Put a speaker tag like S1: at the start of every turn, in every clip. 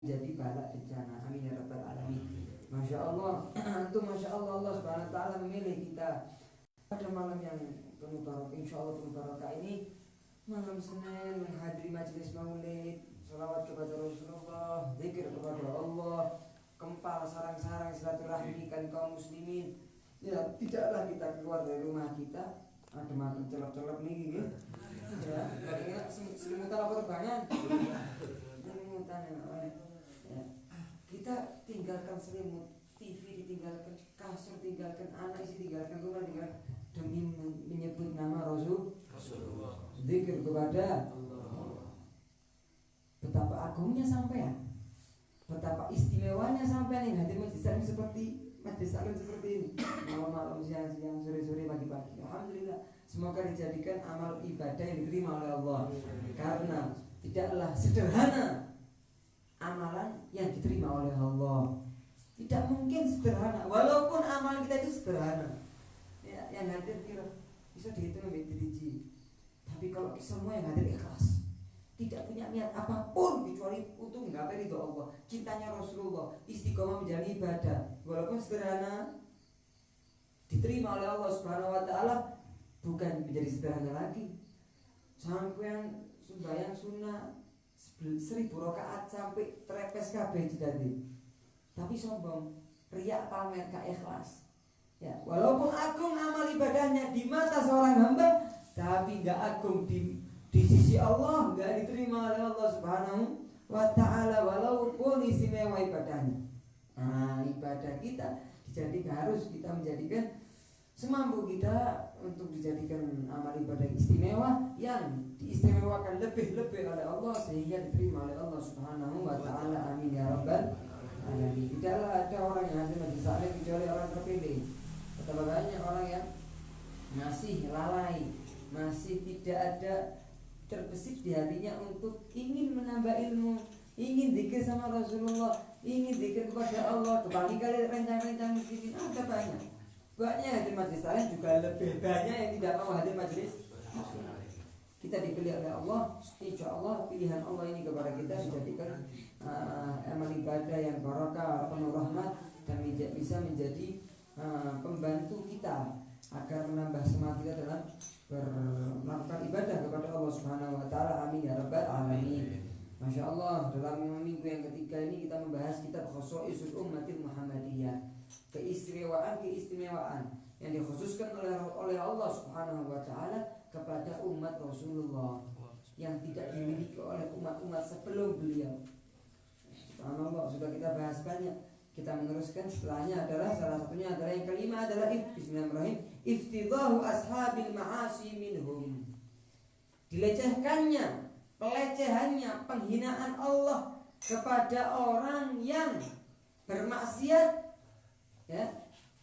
S1: jadi balak bencana. Amin ya rabbal alamin. Masya Allah, antum masya Allah, Allah subhanahu wa taala memilih kita pada malam yang penuh barokah. Insya Allah penuh barokah ini malam Senin menghadiri majelis maulid, salawat kepada Rasulullah, zikir kepada Allah, kempal sarang-sarang silaturahmi kan kaum muslimin. Ya tidaklah kita keluar dari rumah kita ada makan celap-celap nih gitu. Ya, kalau selimutan apa terbangan? Selimutan ya. Kita tinggalkan selimut, TV ditinggalkan, kasur tinggalkan, anak istri tinggalkan, rumah tinggalkan demi menyebut nama Rasulullah. Zikir kepada Allah. Betapa agungnya sampean, betapa istimewanya sampean yang hadir majelis taklim seperti ini, malam-malam, siang-siang, sore-sore, pagi-pagi. Alhamdulillah, semoga dijadikan amal ibadah yang diterima oleh Allah. Karena tidaklah sederhana amalan yang diterima oleh Allah. Tidak mungkin sederhana, walaupun amalan kita itu sederhana. Ya, yang hadir kira bisa dihitung menjadi driji. Tapi kalau semua yang hadir ikhlas, tidak punya niat apapun kecuali untuk menggapai ridho Allah, cintanya Rasulullah, istiqomah menjalani ibadah, walaupun sederhana, diterima oleh Allah Subhanahu wa taala, bukan menjadi sederhana lagi. Sampai sembahyang sunnah 1000 rakaat sampai trepes kabeh jadi. Tapi sombong, riak, pamer, gak ikhlas. Ya, walaupun agung amal ibadahnya di mata seorang hamba, tapi gak agung di sisi Allah, gak diterima oleh Allah Subhanahu wa taala walaupun istimewa ibadahnya. Nah, ibadah kita harus kita menjadikan semampu kita untuk dijadikan amal ibadah istimewa yang diistimewakan lebih-lebih oleh Allah sehingga diterima oleh Allah Subhanahu wa taala. Amin ya rabbal alamin. Tidaklah ada orang yang hadir majelis taklim kecuali orang terpilih. Betapa banyak orang yang masih lalai, masih tidak ada terbesit di hatinya untuk ingin menambah ilmu, ingin zikir sama Rasulullah, ingin zikir kepada Allah. Kali rencana-rencana muslimin ada banyak. Banyak hadir majelis taklim juga lebih banyak yang tidak mau hadir majelis. Kita dipilih oleh Allah, insya Allah pilihan Allah ini kepada kita dijadikan amal ibadah yang barokah, penuh rahmat, dan bisa menjadi pembantu kita agar menambah semangat kita dalam melakukan ibadah kepada Allah Subhanahu wa taala. Amin ya rabbal alamin. Masya Allah, dalam minggu yang ketiga ini kita membahas kitab Khosaisul Ummatil Muhammadiyah, keistimewaan yang dikhususkan oleh Allah Subhanahu wa taala kepada umat Rasulullah yang tidak dimiliki oleh umat-umat sebelum beliau. Subhanallah, sudah kita bahas banyak. Kita meneruskan setelahnya adalah salah satunya adalah yang kelima adalah bismillahirrahmanirrahim, iftidahu ashabil ma'asi minhum. Dilecehkannya, pelecehannya, penghinaan Allah kepada orang yang bermaksiat, ya,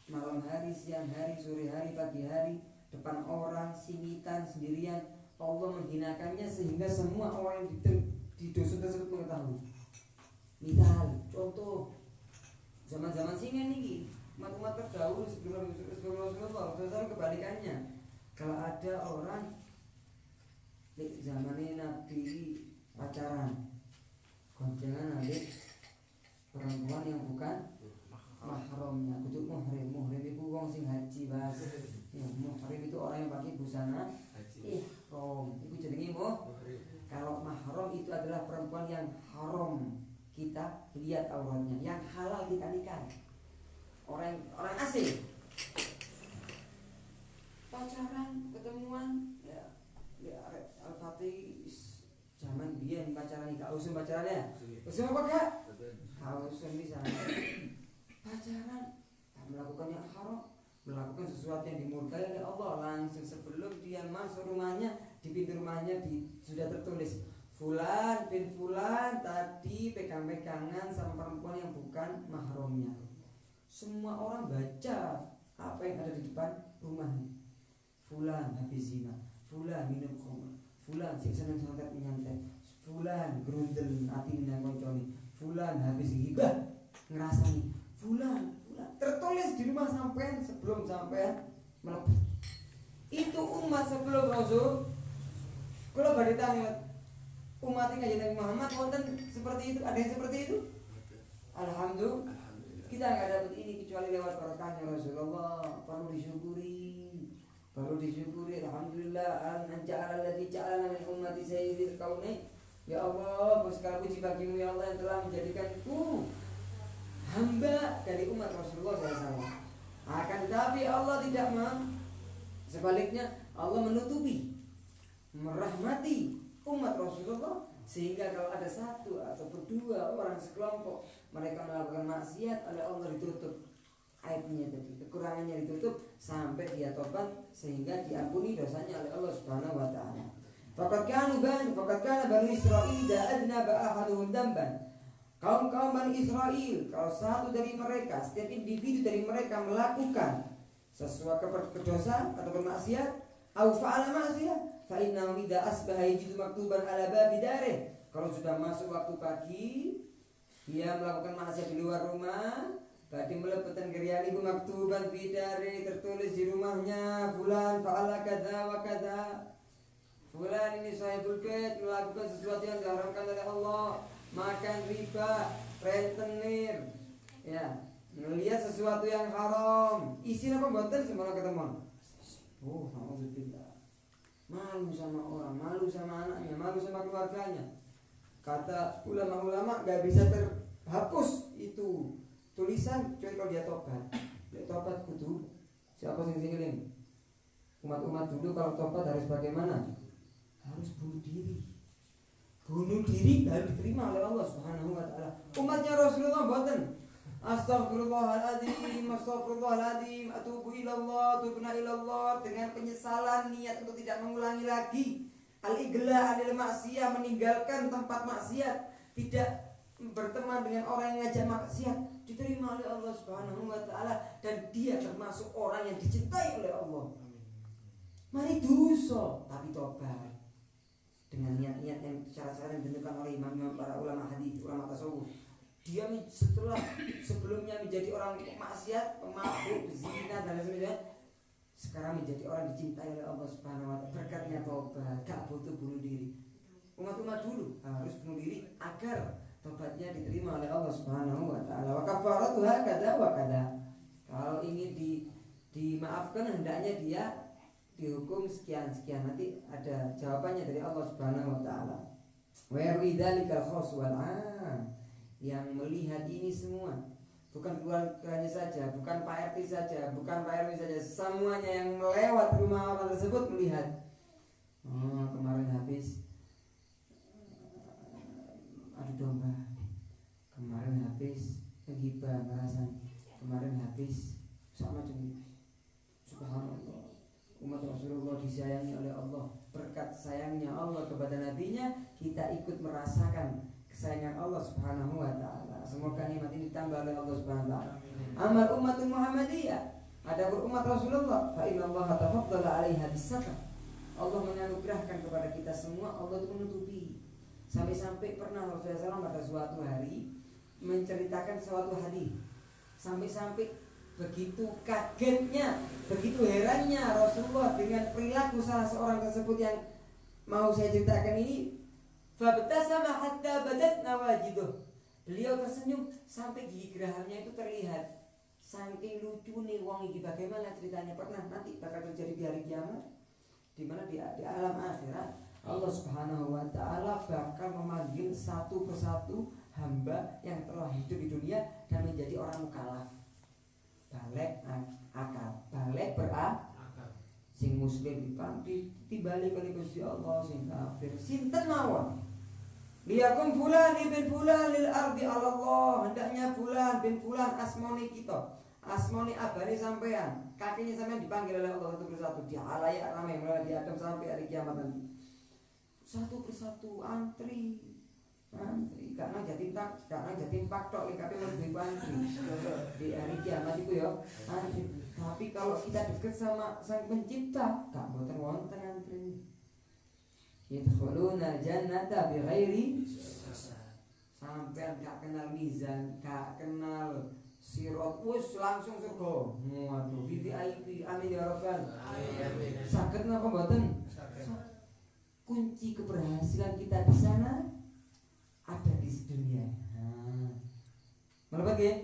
S1: malam hari, siang hari, sore hari, pagi hari, depan orang, singitan, sendirian. Allah menghinakannya sehingga semua orang yang di dosa tersebut mengetahui. Misal, contoh zaman-zaman singen nih, umat-umat terdahulu sebelum Rasulullah, terus kebalikannya. Kalau ada orang di zaman Nabi pacaran, goncengan adik perempuan yang bukan mahramnya, kudu muhrim itu wong sing haji bahas. Ya, muhrim itu orang yang pakai busana ihram, itu jenenge muhrim. Kalau mahram itu adalah perempuan yang haram kita lihat auratnya, yang halal kita nikah. Orang asing pacaran, ketemuan, ya Al-Fatih zaman biyen pacaran gak usum pacarannya. Usum apa Kak? Gak usum bisa. Pacaran, melakukan yang haram, melakukan sesuatu yang dimurkai oleh Allah, langsung sebelum dia masuk rumahnya, di pintu rumahnya sudah tertulis Fulan bin Fulan tadi pegang-pegangan sama perempuan yang bukan mahramnya. Semua orang baca apa yang ada di depan rumahnya. Fulan habis zina, Fulan minum khamr, Fulan seneng santet nyantet, Fulan grundel ati nang koncone, Fulan habis ghibah ngrasani, Fulan tertulis di rumah sampean sebelum sampean melepas. Itu umat sebelum Rasul. Kalau badhe tanget umat Kanjeng Nabi Muhammad wonten seperti itu, ada yang seperti itu? Alhamdulillah. Kita nggak dapat ini kecuali lewat berkahnya Rasulullah. Perlu disyukuri. Alhamdulillah an ja'ala alladzi ja'alana min ummati sayyidil kauni. Ya Allah, segala puji bagimu ya Allah yang telah menjadikanku hamba dari umat Rasulullah SAW. Akan tetapi Allah tidak sebaliknya Allah menutupi, merahmati umat Rasulullah, sehingga kalau ada satu atau dua orang sekelompok mereka melakukan maksiat, oleh Allah ditutup aibnya tadi, kekurangannya ditutup sampai dia tobat sehingga diampuni dosanya oleh Allah Subhanahu wa taala. Faqad kana Bani Israil da'adna ba'ahaduhum damban. Kaum-kaum Bani Israel, kalau satu dari mereka, setiap individu dari mereka melakukan sesuatu kedosaan atau bermaksiat, au fa'ala maksiat, fa innahu idza asbaha yajidu maktuban ala babi darih. Kalau sudah masuk waktu pagi, dia melakukan maksiat di luar rumah, tadi melepaskan geryani maktuban fi darih, tertulis di rumahnya, fulan fa'ala kadza wa kadza. Fulan ini sahibul bait melakukan sesuatu yang diharamkan oleh Allah, makan riba, rentenir, ya, melihat sesuatu yang haram, isinya apa boten semua ketemu. Oh, alhamdulillah. Malu sama orang, malu sama anaknya, malu sama keluarganya. Kata ulama-ulama gak bisa terhapus itu tulisan kecuali kalau dia tobat. Dia tobat kudu siapa sing umat-umat dulu kalau tobat harus bagaimana? Harus bunuh diri baru diterima oleh Allah Subhanahu wa taala. Umatnya Rasulullah boten Astaghfirullahaladzim, atubu ilallah, tubna ilallah, dengan penyesalan niat untuk tidak mengulangi lagi. Al-igla anil maksiyah, meninggalkan tempat maksiat, tidak berteman dengan orang yang ngajak maksiat, diterima oleh Allah Subhanahu wa taala, dan dia termasuk orang yang dicintai oleh Allah. Mari dosa tapi tobat dengan niat-niat yang cara-cara yang ditentukan oleh imam-imam para ulama hadis, ulama tasawuf. Dia sebelumnya menjadi orang maksiat, pemabuk, zina dan sebagainya, sekarang menjadi orang dicintai oleh Allah Subhanahu wa taala. Berkatnya tobat, gak butuh bunuh diri. Umat-umat dulu harus bunuh diri agar tobatnya diterima oleh Allah Subhanahu wa taala. Wa kafaratuha kada wa kada. Kalau ingin dimaafkan hendaknya dia dihukum sekian-sekian, nanti ada jawabannya dari Allah Subhanahu wa taala. Wa yaridzalikal khas wal 'am, yang melihat ini semua, bukan keluarganya saja, bukan Pak RT saja, bukan Pak RW saja, semuanya yang melewat rumah orang tersebut melihat. Oh, kemarin habis adu domba, kemarin habis ghibah ngerasan, kemarin habis sama macam. Subhanallah. Umat Rasulullah disayangi oleh Allah. Berkat sayangnya Allah kepada nabinya, kita ikut merasakan kesayangan Allah Subhanahu wa taala. Semoga nikmat ini ditambah oleh Allah Subhanahu wa taala. Amal umatul Muhammadiyah, ada umat Rasulullah, fa inna Allah tafaddala 'alaiha bis-satr. Allah menganugerahkan kepada kita semua, Allah itu menutupi. Sampai-sampai pernah Rasulullah SAW pada suatu hari menceritakan suatu hadis. Sampai-sampai begitu kagetnya, begitu herannya Rasulullah dengan perilaku salah seorang tersebut yang mau saya ceritakan ini. Fabtasama hatta badat nawajiduh. Beliau tersenyum sampai gigi gerahamnya itu terlihat. Saking lucu nih wong iki, bagaimana ceritanya, pernah nanti bakal terjadi di hari kiamat, di mana di alam akhirat Allah Subhanahu wa taala bakal memanggil satu persatu hamba yang telah hidup di dunia dan menjadi orang mukallaf. Balik akal, balik berakal. Sing muslim dibalik oleh Gusti Allah, sing kafir sinten mawon. Liyakum fulan ibn fulan lil ardi Allah. Hendaknya fulan bin fulan asmoni kita, asmoni abadi sampean, kakinya sampean dipanggil oleh Allah satu persatu di halayak ramai mulai di Adam sampai hari kiamat nanti. Satu persatu antri karena jatim pak tok lengkapi lebih antri di hari kiamat itu ya antri. Tapi kalau kita dekat sama sang pencipta, gak boten wonten antri. Yadkhuluna jannata bighairi sampai gak kenal mizan, gak kenal sirat, wis langsung surga. Waduh, VIP, amin ya rabbal alamin. Saged napa mboten? kunci keberhasilan kita di sana ada di dunia. Melebat ya?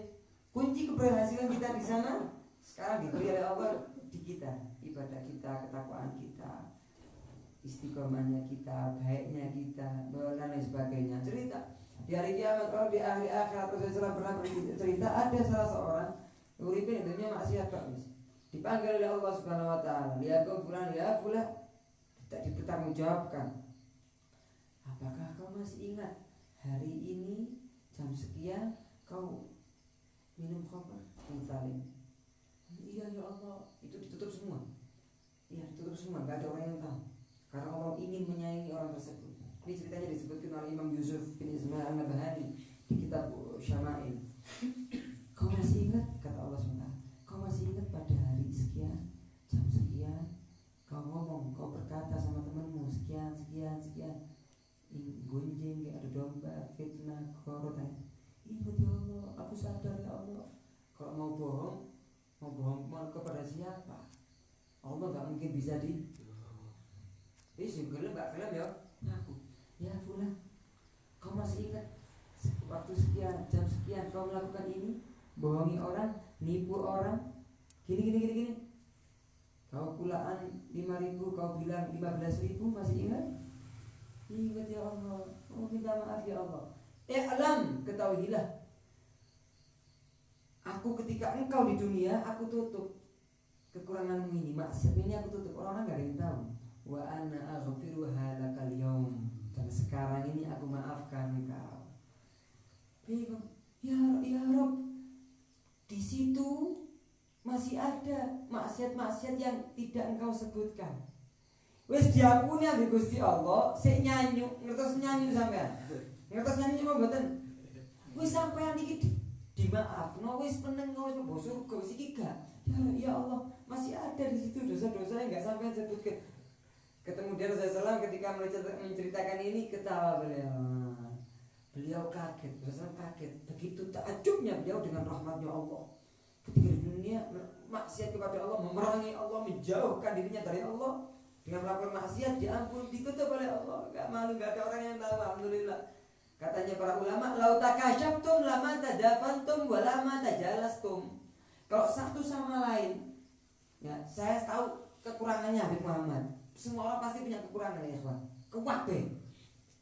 S1: Kunci keberhasilan kita di sana sekarang diberi oleh Allah di kita, ibadah kita, ketakwaan kita, istiqomahnya kita, baiknya kita, dan lain sebagainya. Cerita di hari kiamat, kalau di hari akhirat Rasulullah pernah bercerita ada salah seorang uripin dunia maksiat Pak Mis, dipanggil oleh Allah Subhanahu Wa Taala, dia fulan ya fulan, tidak dipertanggungjawabkan. Apakah kau masih ingat hari ini jam sekian kau minum khamr? Salim. Iya ya Allah, itu ditutup semua. Iya ditutup semua, nggak ada orang yang tahu. Karena Allah ingin menyayangi orang tersebut. Ini ceritanya disebutkan oleh Imam Yusuf bin Ismail An-Nabhani di kitab Syama'il. Kau masih ingat, kata Allah SWT, kau masih ingat pada hari sekian, jam sekian, kau ngomong, kau berkata sama temanmu sekian, sekian, sekian, gunjing, ada domba, fitnah, korotan. Ingat ya Allah, aku sadar ya Allah. Kalau mau bohong kepada siapa? Allah gak mungkin bisa di. Ini sungguh gak film ya, aku. Ya fulan, kau masih ingat waktu sekian, jam sekian kau melakukan ini, bohongi orang, nipu orang, gini. Kau pulaan 5.000, kau bilang 15.000, masih ingat? Ingat ya Allah, oh minta maaf ya Allah. Alam, ketahuilah, aku ketika engkau di dunia, aku tutup kekuranganmu ini, maksiat ini aku tutup, orang-orang gak ada yang tahu. Wa ana aghfiruha lakal yaum, dan sekarang ini aku maafkan engkau. Bingung, ya Rob, di situ masih ada maksiat-maksiat yang tidak engkau sebutkan. Wes diampuni ambe Gusti Allah, sik nyanyi, ngertos nyanyi sampean. Ngertos nyanyi cuma mboten. Wis sampean iki dimaafno, wis meneng wis mlebu surga wis iki gak. Ya Allah, masih ada di situ dosa-dosa yang enggak sampean sebutkan. Ketemu dia Rasulullah ketika menceritakan ini, ketawa beliau. Beliau kaget, Rasulullah kaget. Begitu takjubnya beliau dengan rahmatnya Allah. Ketika di dunia maksiat kepada Allah, memerangi Allah, menjauhkan dirinya dari Allah, dengan melakukan maksiat diampuni, ditutup oleh Allah. Gak malu, gak ada orang yang tahu. Alhamdulillah. Katanya para ulama, lau takasyaftum lama tadafantum wa lama tajalastum. Kalau satu sama lain, ya saya tahu kekurangannya Habib Muhammad. Semua orang pasti punya kekurangan ya ikhwan. Kewabeh.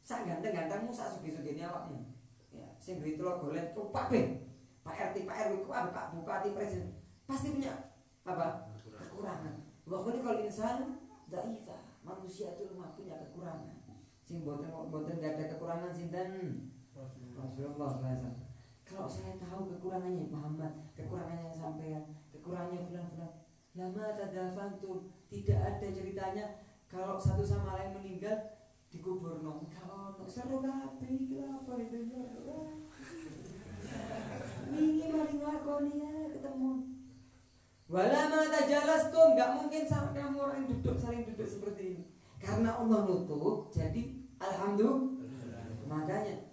S1: Sak ganteng-gantengmu, sak sugih-sugihne awakmu. Ya, sing duwe telo golen kewabeh. Pak RT, Pak RW, Pak Bupati, Presiden pasti punya apa? Kekurangan. Wa khuliqal insan dha'ifa. Manusia itu lemah, punya kekurangan. Sing boten enggak ada kekurangan sinten? Rasulullah SAW. Kalau saya tahu kekurangannya Muhammad, kekurangannya sampean, kekurangannya fulan-fulan, lama tadafantum, tidak ada ceritanya kalau satu sama lain meninggal dikubur no. Kalau seru kabeh iki apa itu? Wingi mari nglakoni ya ketemu. Walama tajalastum, enggak mungkin sama kamu orang duduk saling duduk seperti ini. Karena Allah nutup, jadi alhamdulillah. Makanya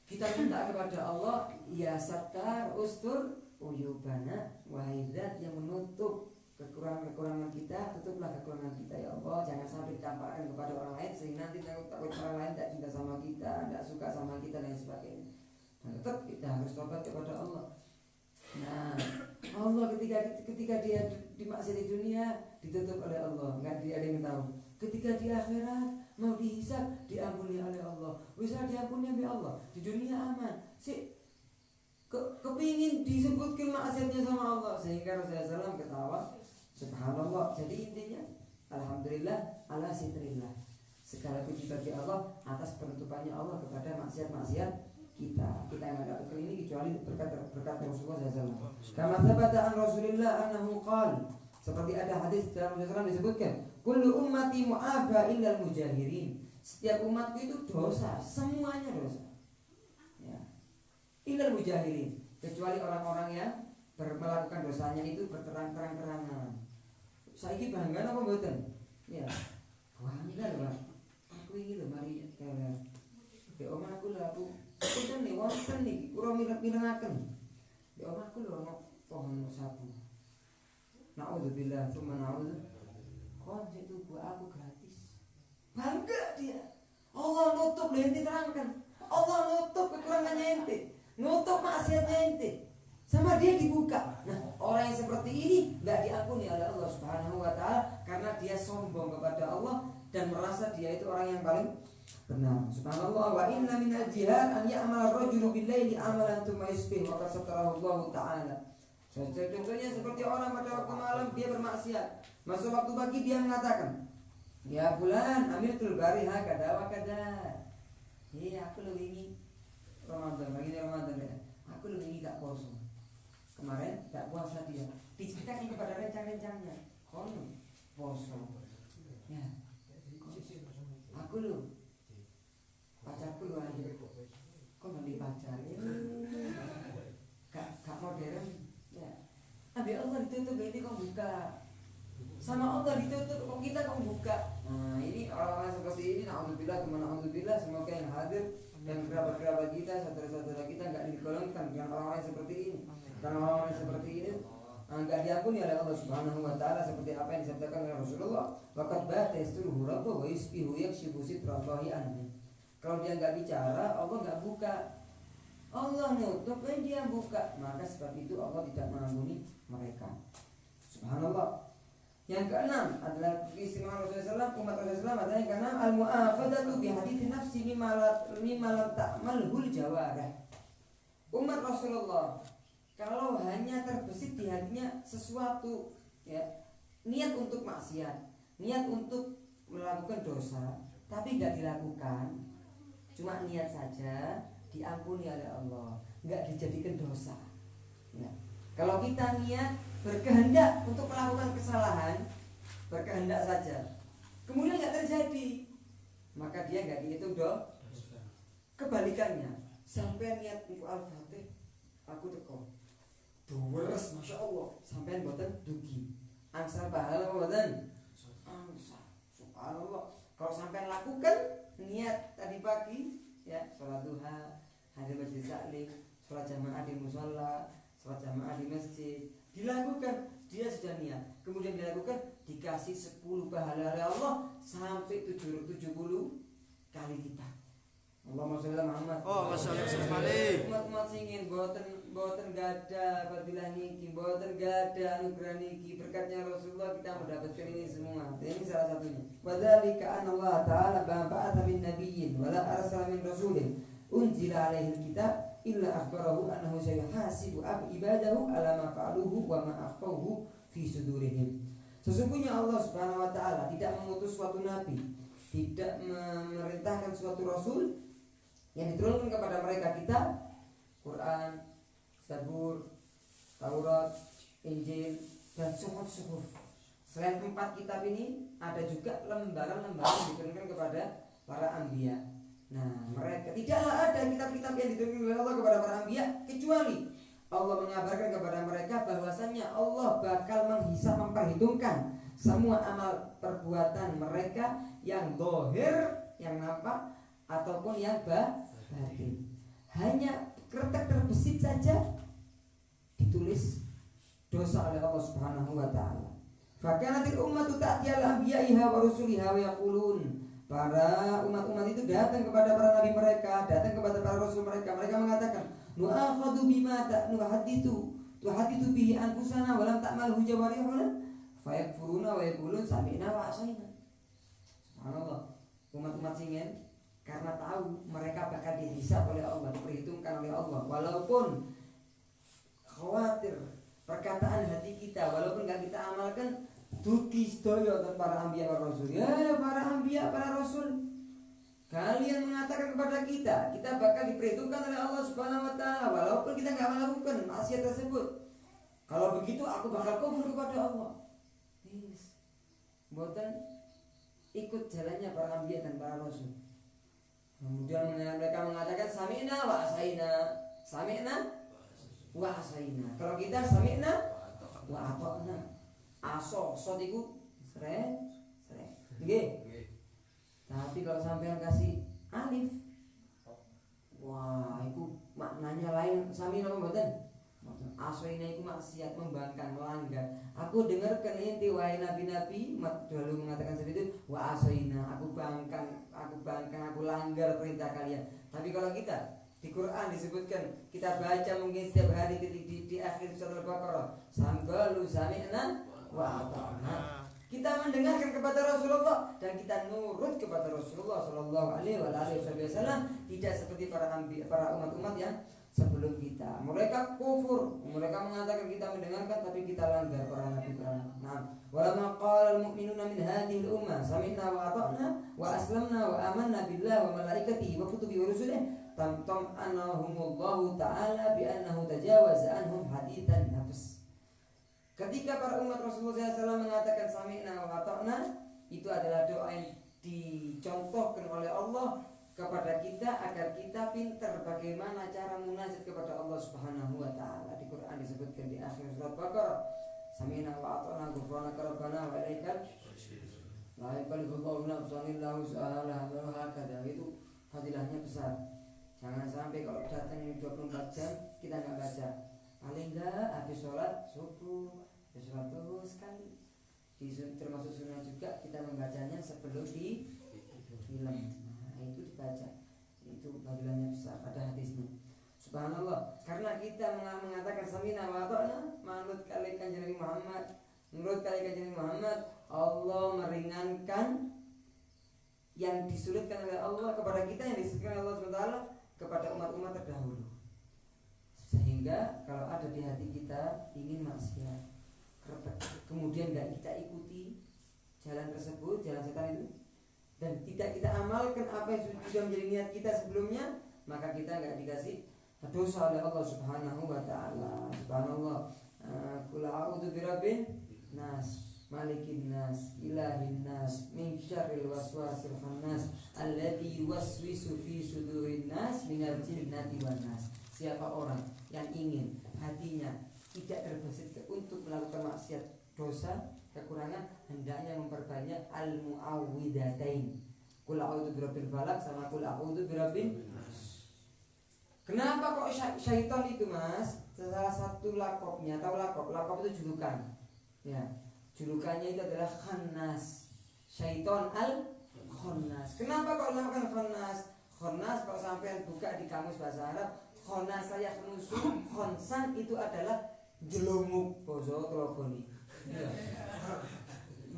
S1: kita minta kepada Allah, ya Sattar ustur uyubana, wahai zat yang menutup kekurangan-kekurangan kita, tutuplah kekurangan kita ya Allah. Jangan sampai ditampakkan kepada orang lain sehingga nanti takut orang lain tidak cinta sama kita, tidak suka sama kita dan sebagainya. Dan tetap kita harus tobat kepada Allah. Nah, Allah ketika dia dimaksud di dunia ditutup oleh Allah, nggak ada yang tahu. Ketika di akhirat mau dihisab diampuni oleh Allah, bisa diampuni oleh Allah. Di dunia aman, kepingin disebutkan maksiatnya sama Allah sehingga Rasulullah SAW ketawa. Subhanallah. Jadi intinya alhamdulillah ala sitrillah. Segala puji bagi Allah atas penutupannya Allah kepada maksiat-maksiat kita. Kita yang ada ke ini kecuali berkat Rasulullah SAW. Kama thabata an Rasulillah annahu qala, seperti ada hadis dalam Rasulullah disebutkan, kullu ummati mu'afa illal mujahirin. Setiap umatku itu dosa, semuanya dosa. Ya. Illal mujahirin, kecuali orang-orang yang melakukan dosanya itu berterang-terangan. Saiki bangga apa mboten? Ya. Wah, ini lho, aku iki lho mari kalian. Di omahku lho aku punten nih wonten niki kula mirengaken. Di omahku lho ono pohon sapu. Naudzubillah, cuma naudzubillah. Kon sik tuku aku gratis. Bangga dia. Allah nutup loh, ente terangkan. Allah nutup kekurangannya ente, nutup maksiatnya ente, sama dia dibuka. Nah, orang yang seperti ini nggak diampuni oleh Allah Subhanahu wa taala karena dia sombong kepada Allah dan merasa dia itu orang yang paling benar. Subhanallah, wa inna minal jihad an ya'mal ar-rajulu bil-laili amalan thumma yusbih wa qad satarahu Allah taala. Contohnya seperti orang pada waktu malam dia bermaksiat, masuk waktu pagi dia mengatakan, ya bulan amiltul bariha kada wa kada. Iya, aku lebih ini Ramadan, lagi ini Ramadan ya. Aku lebih ini gak poso. Kemarin gak puasa dia. Diceritakan kepada rencang-rencangnya. Kono poso. Ya. Aku lu pacarku lu aja. Kok nanti pacar? Gak modern. Ya. Ambil Allah ditutup berarti kau buka. Sama Allah ditutup kok kita kok buka. Nah, ini orang-orang seperti ini na'udzubillah semoga yang hadir dan kerabat-kerabat kita, saudara-saudara kita enggak digolongkan dengan orang-orang seperti ini. Karena orang-orang seperti ini enggak diampuni oleh Allah Subhanahu wa taala seperti apa yang disabdakan oleh Rasulullah, waqad bata yasturuhu rabbuhu wa yusbihu yakshifu sitrallahi anhu. Kalau dia enggak bicara, Allah enggak buka. Allah nutup dan dia buka. Maka sebab itu Allah tidak mengampuni mereka. Subhanallah. Yang keenam adalah keistimewaan Rasulullah SAW, umat Rasulullah SAW adalah yang keenam al-mu'afadatu bi haditsin nafsi mimma lam ta'malhul jawarih. Umat Rasulullah kalau hanya terbesit di hatinya sesuatu, ya, niat untuk maksiat, niat untuk melakukan dosa, tapi nggak dilakukan, cuma niat saja, diampuni oleh Allah, nggak dijadikan dosa. Ya. Kalau kita niat berkehendak untuk melakukan kesalahan, berkehendak saja, kemudian nggak terjadi, maka dia nggak dihitung dosa. Kebalikannya, sampai niat untuk al-fatih, aku teko, duweres, masya Allah, sampai boten dugi, angsal pahala boten, angsal, subhanallah. Kalau sampai lakukan niat tadi pagi, ya, sholat duha, hadir masjid taklim, sholat jamaah di musola, sholat jamaah di masjid, dilakukan, dia sudah niat, kemudian dilakukan, dikasih 10 pahala oleh Allah sampai 70 kali lipat. Allahumma sholli ala Muhammad.
S2: Oh, masyaallah.
S1: Umat-umat singin boten gada apabila niki, boten gada anugerah niki, berkatnya Rasulullah kita mendapatkan ini semua. Ini salah satunya. Wadzalika anna Allah ta'ala ba'atha min nabiyyin wa la arsala min rasulin unzila alaihi alkitab illa akhbarahu annahu sayuhasibu ibadahu ala ma fa'aluhu wa ma akhfawhu fi sudurihim. Sesungguhnya Allah Subhanahu wa taala tidak mengutus suatu nabi, tidak memerintahkan suatu rasul yang diturunkan kepada mereka kitab, Quran, Zabur, Taurat, Injil, dan suhuf-suhuf. Selain 4 kitab ini, ada juga lembaran-lembaran yang diturunkan kepada para anbiya. Nah, mereka tidaklah ada kitab-kitab yang diturunkan oleh Allah kepada para anbiya kecuali Allah mengabarkan kepada mereka bahwasannya Allah bakal menghisab, memperhitungkan semua amal perbuatan mereka yang zahir, yang nampak, ataupun yang batin. Hanya kretek terbesit saja ditulis dosa oleh Allah Subhanahu wa taala. Fakanatil ummatu ta'tiyal anbiya'iha wa rusuliha wa yaqulun. Para umat-umat itu datang kepada para nabi mereka, datang kepada para rasul mereka. Mereka mengatakan, nu'akhadhu bima tuhadithu bihi anfusana wa lam ta'malhu jawarihuna fayakfuruna wa yaqulun sami'na wa asaina. Subhanallah. Umat-umat singen karena tahu mereka bakal dihisab oleh Allah, diperhitungkan oleh Allah, walaupun khawatir perkataan hati kita, walaupun gak kita amalkan, duki sedaya dan para anbiya wa rasul. Ya para anbiya, para rasul, kalian mengatakan kepada kita, kita bakal diperhitungkan oleh Allah Subhanahu wa taala walaupun kita gak melakukan maksiat tersebut. Kalau begitu aku bakal kufur kepada Allah. Yes. Buatan ikut jalannya para anbiya dan para rasul. Kemudian mereka mengatakan sami'na wa asaina. Sami'na wa asaina. Kalau kita sami'na wa ata'na. Aso, sotiku sre. Nggih. Tapi kalau sampean kasih alif, wah, itu maknanya lain. Sami'na apa mboten? Asoina iku maksiat, membangkang, melanggar. Aku dengarkan inti wahai nabi-nabi dahulu mengatakan seperti itu. Wa asoina, aku bangkang, aku langgar perintah kalian. Tapi kalau kita di Quran disebutkan, kita baca mungkin setiap hari di akhir surat Al-Baqarah, sambalu sami'na wa ata'na. Kita mendengarkan kepada Rasulullah dan kita nurut kepada Rasulullah Sallallahu Alaihi Wasallam, tidak seperti para umat-umat yang sebelum kita. Mereka kufur, mereka mengatakan kita mendengarkan tapi kita langgar para nabi. Nah, walamma qala al-mu'minuna min hadhihi al-ummah sami'na wa ata'na wa aslamna wa amanna billahi wa malaikatihi wa kutubihi wa rusulihi tamtam anahumullahu ta'ala bi annahu tajawaza anhum hadithan nafs. Ketika para umat Rasulullah SAW mengatakan sami'na wa ata'na, itu adalah doa yang dicontohkan oleh Allah kepada kita agar kita pintar bagaimana cara munajat kepada Allah Subhanahu wa taala. Di Quran disebutkan di akhir surat Baqarah, sami'na wa ata'na ghufranaka rabbana wa ilaikal la yukallifullahu nafsan illa wus'aha wa hakadha. Itu fadilahnya besar. Jangan sampai kalau datang 24 jam kita enggak baca. Paling enggak habis sholat subuh, habis sholat zuhur sekali. Termasuk sunnah juga kita membacanya sebelum di film. Nah, itu dibaca. Itu fadilahnya besar, ada hadisnya. Subhanallah, karena kita mengatakan sami'na wa ata'na, menurut kali kanjeng Muhammad, Allah meringankan yang disulitkan oleh Allah kepada kita, yang disulitkan oleh Allah SWT kepada umat-umat terdahulu. Sehingga kalau ada di hati kita ingin maksiat, kemudian tidak kita ikuti jalan tersebut, jalan setan itu, dan tidak kita amalkan apa yang sudah menjadi niat kita sebelumnya, maka kita tidak dikasih dosa oleh Allah Subhanahu wa taala. Subhanallah. Qul a'udzu birabbin nas, malikin nas, ilahin nas, min syarril waswasil khannas, alladzi yuwaswisu fi sudurin nas minal jinnati wan nas. Siapa orang yang ingin hatinya tidak terbesit untuk melakukan maksiat, dosa, kekurangan, hendaknya memperbanyak al-mu'awwidatain. Qul a'udzu birabbil falaq sama qul a'udzu birabbin nas. Kenapa kok syaitan itu, Mas? Salah satu lakopnya, tahu lakop? Lakop itu julukan. Ya, julukannya itu adalah khannas. Syaitan al-khannas. Kenapa kok dinamakan khannas? Khannas kalau sampai buka di kamus bahasa Arab, khannas saya khunusu, khonsan itu adalah jelumuk, boso telogoni.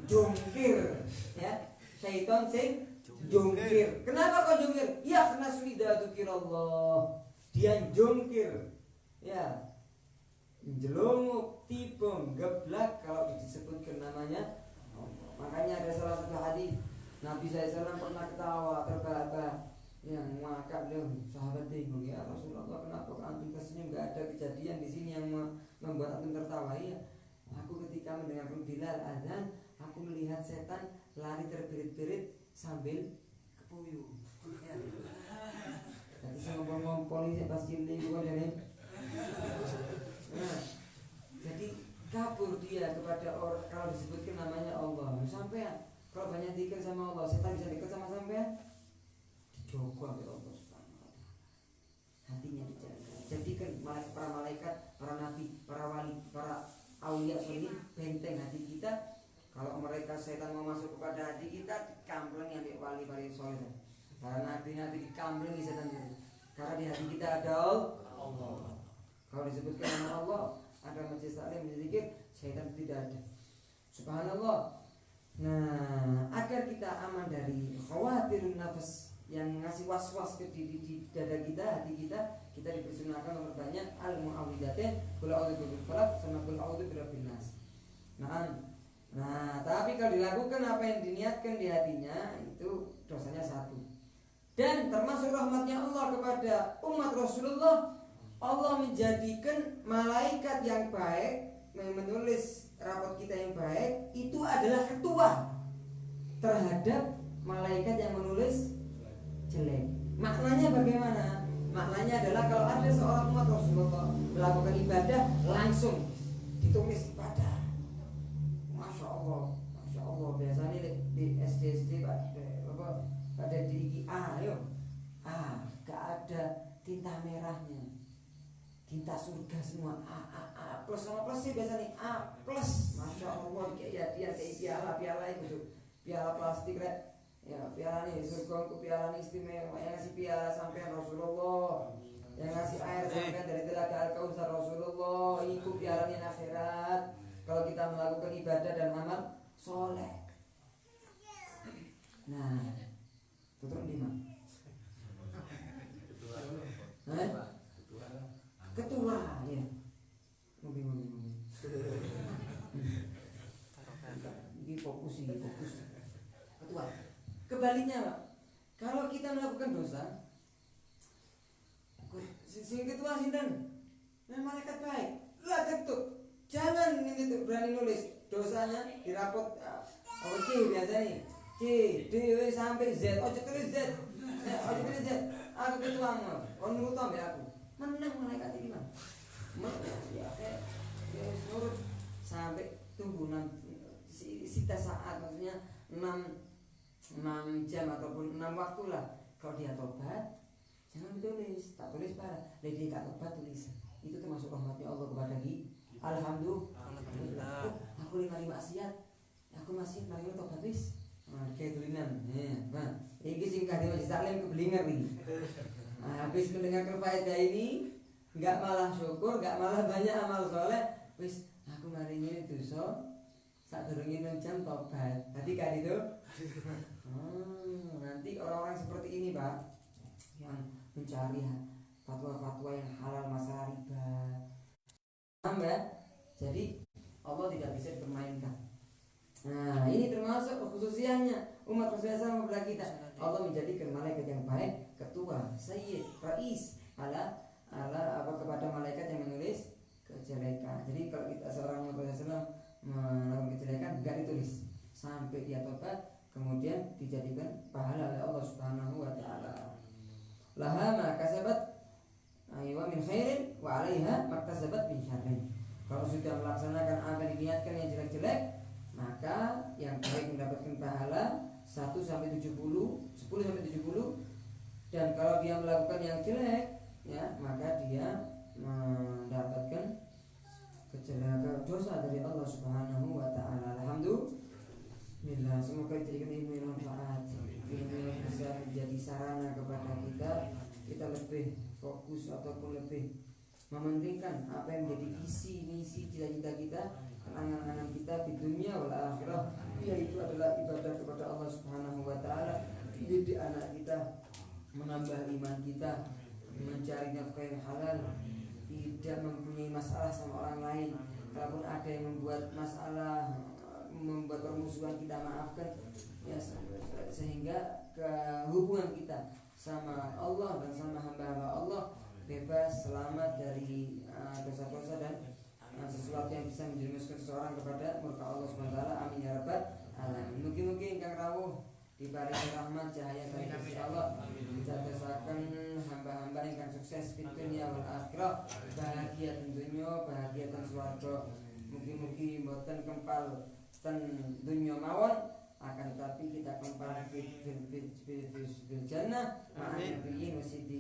S1: Jungkir, ya. Syaitan sing jungkir. Kenapa kok jungkir? Ya karena sudah dzikirullah. Dia jungkir. Ya. Jelumuk, tipung, geblak kalau disebutkan namanya. Makanya ada salah satu hadis Nabi SAW pernah ketawa terbahak-bahak. Yang maka beliau sahabat bingung, ya Rasulullah, kenapa antum tersenyum? Gak ada kejadian di sini yang membuat antum tertawa. Ya, aku ketika mendengar Bilal azan, aku melihat setan lari terbirit-birit sambil kepuyuh. Ya. Jadi saya ngomong polisi pas cilik bukan jadi. Nah, jadi kabur dia kepada orang kalau disebutkan namanya Allah. Sampai kalau banyak zikir sama Allah, setan bisa dekat sama sampean. Joko oleh Allah Subhanahu wa taala. Hatinya dijaga. Jadikan para malaikat, para nabi, para wali, para aulia soleh benteng hati kita. Kalau mereka setan mau masuk kepada hati kita, dikamblengi ambil wali-wali soleh. Para nabi-nabi dikamblengi setan itu. Karena di hati kita ada Allah. Kalau disebutkan nama Allah, ada majlis taklim, majlis zikir, setan tidak ada. Subhanallah. Nah, agar kita aman dari khawatirun nafas yang ngasih was-was ke di dada kita, hati kita dipersunahkan memperbanyak al-mu'awwidatain, qul a'udzu birabbil falaq sama qul a'udzu birabbin nas. Nah, tapi kalau dilakukan apa yang diniatkan di hatinya, itu dosanya satu. Dan termasuk rahmatnya Allah kepada umat Rasulullah, Allah menjadikan malaikat yang baik yang menulis rapot kita yang baik itu adalah ketua terhadap malaikat yang menulis jelek. Maknanya bagaimana? Maknanya adalah kalau ada seorang umat Rasulullah melakukan ibadah, langsung ditulis ibadah. Masya Allah. Biasanya di SD pada diri A, ayo. Gak ada tinta merahnya. tinta surga semua A plus sama plus sih biasa nih A plus, masya Allah kayak dia kayak piala itu piala plastik rek ya, piala nih surga, piala nih istimewa yang ngasih piala sampai Rasulullah, yang ngasih air sampai dari telaga Al-Kautsar Rasulullah, itu piala nih akhirat kalau kita melakukan ibadah dan amal soleh. Nah, tutup di mana? Ketua ya. Mobil. Ini fokus. Ketua. Kebaliknya, Pak. Kalau kita melakukan dosa, sing ketua sinten? Malaikat baik. Lah ketuk. Jangan ini berani nulis dosanya di rapot C biasa nih. C, D sampai Z. Ojo tulis Z. Aku ketuamu. Nurut ambek aku. Menang malaikat iki, Bang. Ya nurut sampai tunggu sita saat, maksudnya 6 jam ataupun 6 waktu lah. Kalau dia tobat jangan ditulis, tak tulis parah. Dia tak tobat tulis. Itu termasuk rahmatnya Allah kepada kita. Alhamdulillah. Aku lima maksiat. Aku masih mari tobat wis. Kayak tulinan. Nah, iki sing kadhe Mas Salim keblinger iki. Habis mendengar faedah ini, enggak malah syukur, enggak malah banyak amal soleh. Wis aku mari ngene dosa. Sadurunge 6 jam tobat. Tadi kan itu. Nanti orang-orang seperti ini, Pak, yang mencari fatwa-fatwa yang halal masalah riba. Ya? Jadi Allah tidak bisa dipermainkan. Nah, ini termasuk khususiannya umat Rasulullah kepada kita. Allah menjadikan malaikat yang baik, ketua, sayyid, rais, ala kepada malaikat yang menulis kejelekan. Jadi kalau kita seorang umat Rasulullah melakukan kejelekan, enggak ditulis sampai dia tobat, kemudian dijadikan pahala oleh Allah Subhanahu wa taala. Laha ma kasabat wa min khairin wa 'alaiha maktasabat min syarrin. Kalau sudah melaksanakan apa yang diniatkan yang jelek-jelek, maka yang baik mendapatkan pahala 1 sampai 70, 10 sampai 70, dan kalau dia melakukan yang jelek, ya, maka dia mendapatkan kejelekan dosa dari Allah Subhanahu wa taala. Alhamdulillah, semoga dijadikan ilmu yang manfaat, ilmu yang bisa menjadi sarana kepada kita lebih fokus ataupun lebih mementingkan apa yang menjadi visi, misi, cita-cita kita, kenangan-kenangan kita di dunia wal akhirah, yaitu adalah ibadah kepada Allah Subhanahu wa taala, didik anak kita, menambah iman kita, mencari nafkah yang halal, tidak mempunyai masalah sama orang lain. Kalaupun ada yang membuat masalah, membuat permusuhan, kita maafkan, ya, sehingga hubungan kita sama Allah dan sama hamba-hamba Allah bebas, selamat dari dosa-dosa dan sesuatu yang bisa menjerumuskan seseorang kepada murka Allah SWT. Amin ya rabbal alamin. Mugi-mugi ingkang rawuh diparingi rahmat cahaya dari Gusti Allah, didadosaken hamba-hamba ingkang sukses fid dunya wal akhirah, bahagia tentunya, bahagia ten swarga. Mugi-mugi mboten kempal ten dunya mawon, akan tetapi kita kempal fil jannah ma'an nabiyyin wa siddiqin